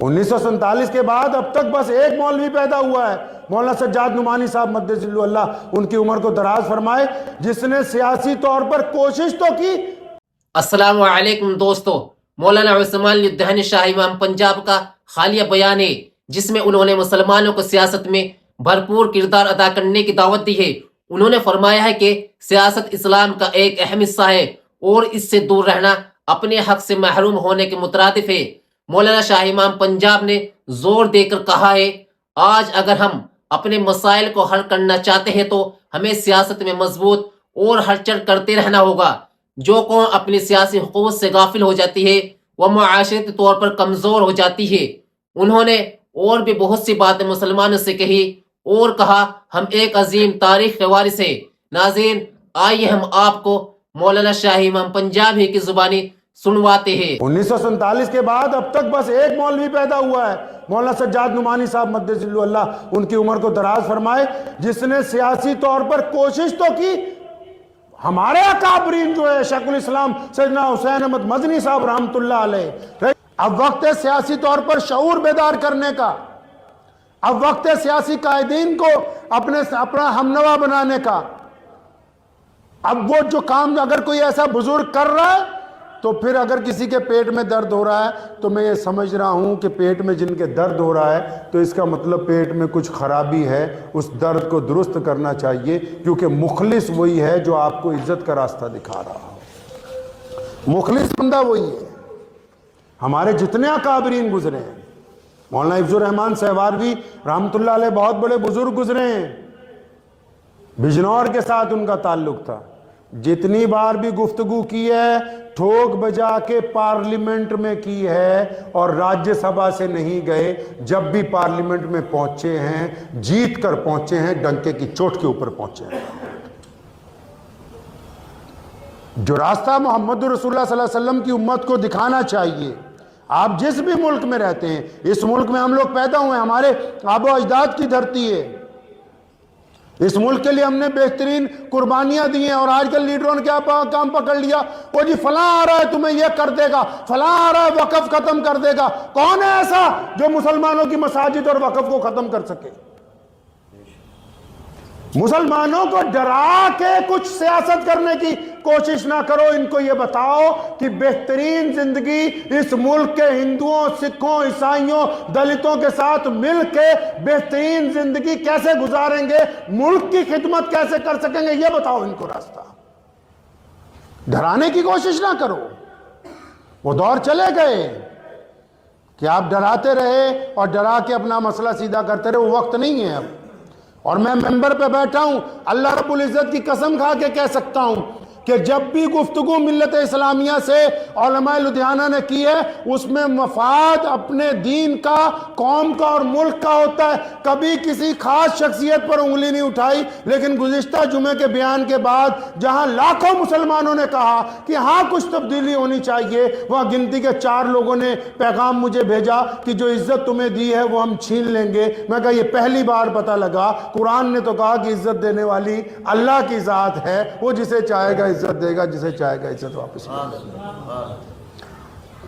1947 کے بعد اب تک بس ایک مولوی پیدا ہوا ہے، مولانا سجاد نعمانی صاحب مدث اللہ ان کی عمر کو دراز فرمائے، جس نے سیاسی طور پر کوشش تو کی۔ السلام علیکم دوستو، مولانا عثمان علی الدہن شاہ امام پنجاب کا حالیہ بیان ہے جس میں انہوں نے مسلمانوں کو سیاست میں بھرپور کردار ادا کرنے کی دعوت دی ہے۔ انہوں نے فرمایا ہے کہ سیاست اسلام کا ایک اہم حصہ ہے اور اس سے دور رہنا اپنے حق سے محروم ہونے کے مترادف ہے۔ مولانا شاہ امام پنجاب نے زور دے کر کہا ہے، آج اگر ہم اپنے مسائل کو حل کرنا چاہتے ہیں تو ہمیں سیاست میں مضبوط اور ہل چل کرتے رہنا ہوگا۔ جو قوم اپنی سیاسی حقوق سے غافل ہو جاتی ہے وہ معاشرتی طور پر کمزور ہو جاتی ہے۔ انہوں نے اور بھی بہت سی باتیں مسلمانوں سے کہی اور کہا، ہم ایک عظیم تاریخ کے وارث ہیں۔ ناظرین، آئیے ہم آپ کو مولانا شاہ امام پنجاب ہی کی زبانی سنواتے ہیں۔ 1947 کے بعد اب تک بس ایک مولوی پیدا ہوا ہے، مولانا سجاد نعمانی صاحب مدث اللہ ان کی عمر کو دراز فرمائے، جس نے سیاسی طور پر کوشش تو کی۔ ہمارے اکابرین جو ہے شیخ الاسلام سیدنا حسین احمد مدنی صاحب رحمۃ اللہ علیہ، اب وقت ہے سیاسی طور پر شعور بیدار کرنے کا، اب وقت ہے سیاسی قائدین کو اپنا ہمنوا بنانے کا۔ اب وہ جو کام اگر کوئی ایسا بزرگ کر رہا ہے تو پھر اگر کسی کے پیٹ میں درد ہو رہا ہے تو میں یہ سمجھ رہا ہوں کہ پیٹ میں جن کے درد ہو رہا ہے تو اس کا مطلب پیٹ میں کچھ خرابی ہے، اس درد کو درست کرنا چاہیے، کیونکہ مخلص وہی ہے جو آپ کو عزت کا راستہ دکھا رہا ہو۔ مخلص بندہ وہی ہے۔ ہمارے جتنے اکابرین گزرے ہیں، مولانا حفظ الرحمان سہواروی رحمۃ اللہ علیہ بہت بڑے بزرگ گزرے ہیں، بجنور کے ساتھ ان کا تعلق تھا۔ جتنی بار بھی گفتگو کی ہے ٹھوک بجا کے پارلیمنٹ میں کی ہے اور راجیہ سبھا سے نہیں گئے، جب بھی پارلیمنٹ میں پہنچے ہیں جیت کر پہنچے ہیں، ڈنکے کی چوٹ کے اوپر پہنچے ہیں۔ جو راستہ محمد رسول اللہ صلی اللہ علیہ وسلم کی امت کو دکھانا چاہیے، آپ جس بھی ملک میں رہتے ہیں، اس ملک میں ہم لوگ پیدا ہوئے ہیں، ہمارے آب و اجداد کی دھرتی ہے، اس ملک کے لیے ہم نے بہترین قربانیاں دی ہیں، اور آج کل لیڈروں نے کیا کام پکڑ لیا، وہ جی فلاں آ رہا ہے تمہیں یہ کر دے گا، فلاں آ رہا ہے وقف ختم کر دے گا۔ کون ہے ایسا جو مسلمانوں کی مساجد اور وقف کو ختم کر سکے؟ مسلمانوں کو ڈرا کے کچھ سیاست کرنے کی کوشش نہ کرو، ان کو یہ بتاؤ کہ بہترین زندگی اس ملک کے ہندوؤں، سکھوں، عیسائیوں، دلتوں کے ساتھ مل کے بہترین زندگی کیسے گزاریں گے، ملک کی خدمت کیسے کر سکیں گے، یہ بتاؤ ان کو راستہ۔ ڈرانے کی کوشش نہ کرو۔ وہ دور چلے گئے کہ آپ ڈراتے رہے اور ڈرا کے اپنا مسئلہ سیدھا کرتے رہے، وہ وقت نہیں ہے اب۔ اور میں ممبر پہ بیٹھا ہوں، اللہ رب العزت کی قسم کھا کے کہہ سکتا ہوں کہ جب بھی گفتگو ملت اسلامیہ سے علماء لدھیانہ نے کی ہے، اس میں مفاد اپنے دین کا، قوم کا اور ملک کا ہوتا ہے۔ کبھی کسی خاص شخصیت پر انگلی نہیں اٹھائی، لیکن گزشتہ جمعے کے بیان کے بعد جہاں لاکھوں مسلمانوں نے کہا کہ ہاں کچھ تبدیلی ہونی چاہیے، وہاں گنتی کے 4 لوگوں نے پیغام مجھے بھیجا کہ جو عزت تمہیں دی ہے وہ ہم چھین لیں گے۔ میں کہا یہ پہلی بار پتہ لگا، قرآن نے تو کہا کہ عزت دینے والی اللہ کی ذات ہے، وہ جسے چاہے گا عزت دے گا، جسے چاہے گا عزت واپس لے گا۔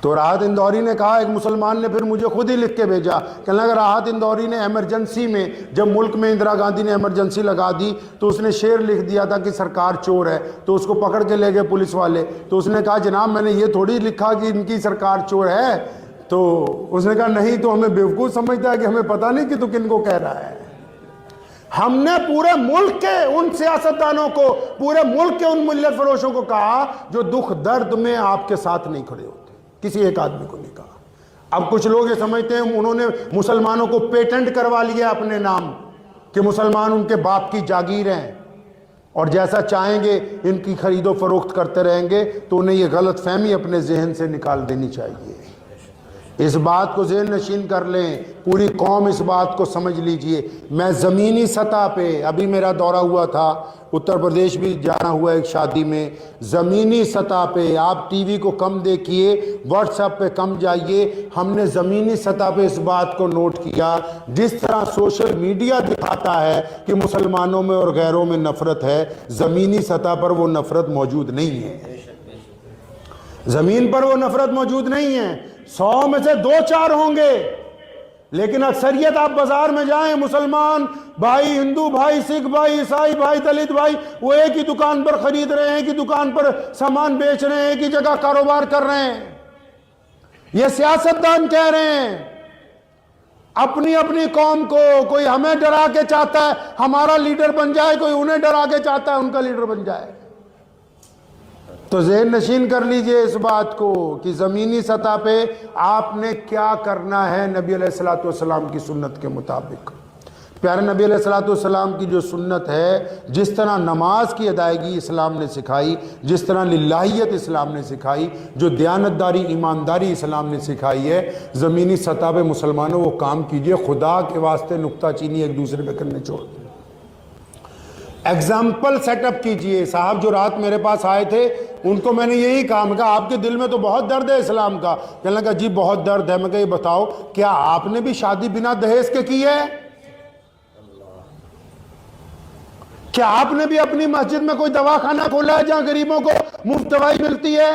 تو راحت اندوری نے کہا، ایک مسلمان نے پھر مجھے خود ہی لکھ کے بھیجا، کہنے لگا راحت اندوری نے ایمرجنسی میں، جب ملک میں اندرا گاندھی نے ایمرجنسی لگا دی تو اس نے شعر لکھ دیا تھا کہ سرکار چور ہے، تو اس کو پکڑ کے لے گئے پولیس والے، تو اس نے کہا جناب میں نے یہ تھوڑی لکھا کہ ان کی سرکار چور ہے، تو اس نے کہا نہیں تو ہمیں بیوقوف سمجھتا ہے کہ ہمیں پتہ نہیں کہ تو کن کو کہہ رہا ہے۔ ہم نے پورے ملک کے ان سیاستدانوں کو، پورے ملک کے ان ملت فروشوں کو کہا جو دکھ درد میں آپ کے ساتھ نہیں کھڑے ہوتے، کسی ایک آدمی کو نہیں کہا۔ اب کچھ لوگ یہ سمجھتے ہیں انہوں نے مسلمانوں کو پیٹنٹ کروا لیا اپنے نام کہ مسلمان ان کے باپ کی جاگیر ہیں اور جیسا چاہیں گے ان کی خرید و فروخت کرتے رہیں گے، تو انہیں یہ غلط فہمی اپنے ذہن سے نکال دینی چاہیے۔ اس بات کو ذہن نشین کر لیں، پوری قوم اس بات کو سمجھ لیجئے۔ میں زمینی سطح پہ، ابھی میرا دورہ ہوا تھا، اتر پردیش بھی جانا ہوا ایک شادی میں، زمینی سطح پہ آپ ٹی وی کو کم دیکھیے، واٹس ایپ پہ کم جائیے، ہم نے زمینی سطح پہ اس بات کو نوٹ کیا، جس طرح سوشل میڈیا دکھاتا ہے کہ مسلمانوں میں اور غیروں میں نفرت ہے، زمینی سطح پر وہ نفرت موجود نہیں ہے، زمین پر وہ نفرت موجود نہیں ہے۔ 100 میں سے 2-4 ہوں گے لیکن اکثریت آپ بازار میں جائیں، مسلمان بھائی، ہندو بھائی، سکھ بھائی، عیسائی بھائی، دلت بھائی، وہ ایک ہی دکان پر خرید رہے ہیں، ایک ہی دکان پر سامان بیچ رہے ہیں، ایک ہی جگہ کاروبار کر رہے ہیں۔ یہ سیاستدان کہہ رہے ہیں اپنی اپنی قوم کو، کوئی ہمیں ڈرا کے چاہتا ہے ہمارا لیڈر بن جائے، کوئی انہیں ڈرا کے چاہتا ہے ان کا لیڈر بن جائے۔ تو ذہن نشین کر لیجئے اس بات کو کہ زمینی سطح پہ آپ نے کیا کرنا ہے نبی علیہ الصلوۃ والسلام کی سنت کے مطابق۔ پیارے نبی علیہ الصلوۃ والسلام کی جو سنت ہے، جس طرح نماز کی ادائیگی اسلام نے سکھائی، جس طرح للہیت اسلام نے سکھائی، جو دیانتداری ایمانداری اسلام نے سکھائی ہے، زمینی سطح پہ مسلمانوں وہ کام کیجئے، خدا کے واسطے نکتہ چینی ایک دوسرے پہ کرنے چھوڑ دیں۔ ایگزامپل سیٹ اپ کیجئے۔ صاحب جو رات میرے پاس آئے تھے ان کو میں نے یہی کہا، میں کہا آپ کے دل میں تو بہت درد ہے اسلام کا۔ کہنے لگا جی بہت درد ہے۔ میں کہا یہ بتاؤ کیا آپ نے بھی شادی بنا دہیز کے کی ہے؟ کیا آپ نے بھی اپنی مسجد میں کوئی دواخانہ کھولا ہے جہاں غریبوں کو مفت دوائی ملتی ہے؟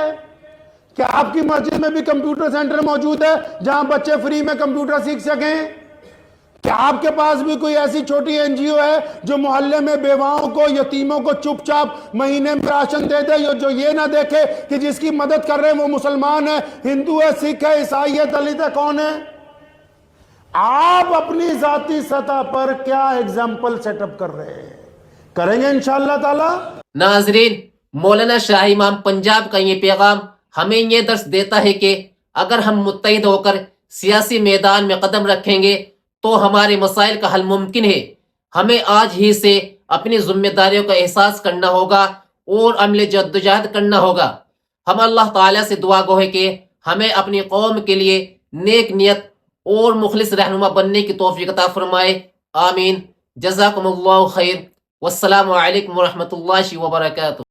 کیا آپ کی مسجد میں بھی کمپیوٹر سینٹر موجود ہے جہاں بچے فری میں کمپیوٹر سیکھ سکیں؟ کیا آپ کے پاس بھی کوئی ایسی چھوٹی این جی او ہے جو محلے میں بیواؤں کو، یتیموں کو چپ چاپ مہینے میں راشن دے دے، جو یہ نہ دیکھے کہ جس کی مدد کر رہے ہیں وہ مسلمان ہے، ہندو ہے، سکھ ہے، عیسائی ہے، دلت ہے، کون ہے؟ آپ اپنی ذاتی سطح پر کیا ایگزامپل سیٹ اپ کر رہے ہیں؟ کریں گے انشاءاللہ تعالی۔ ناظرین، مولانا شاہ امام پنجاب کا یہ پیغام ہمیں یہ درس دیتا ہے کہ اگر ہم متحد ہو کر سیاسی میدان میں قدم رکھیں گے تو ہمارے مسائل کا حل ممکن ہے۔ ہمیں آج ہی سے اپنی ذمہ داریوں کا احساس کرنا ہوگا اور عمل جدوجہد کرنا ہوگا۔ ہم اللہ تعالیٰ سے دعا گو ہے کہ ہمیں اپنی قوم کے لیے نیک نیت اور مخلص رہنما بننے کی توفیق عطا فرمائے، آمین۔ جزاکم اللہ خیر، والسلام علیکم ورحمۃ اللہ وبرکاتہ۔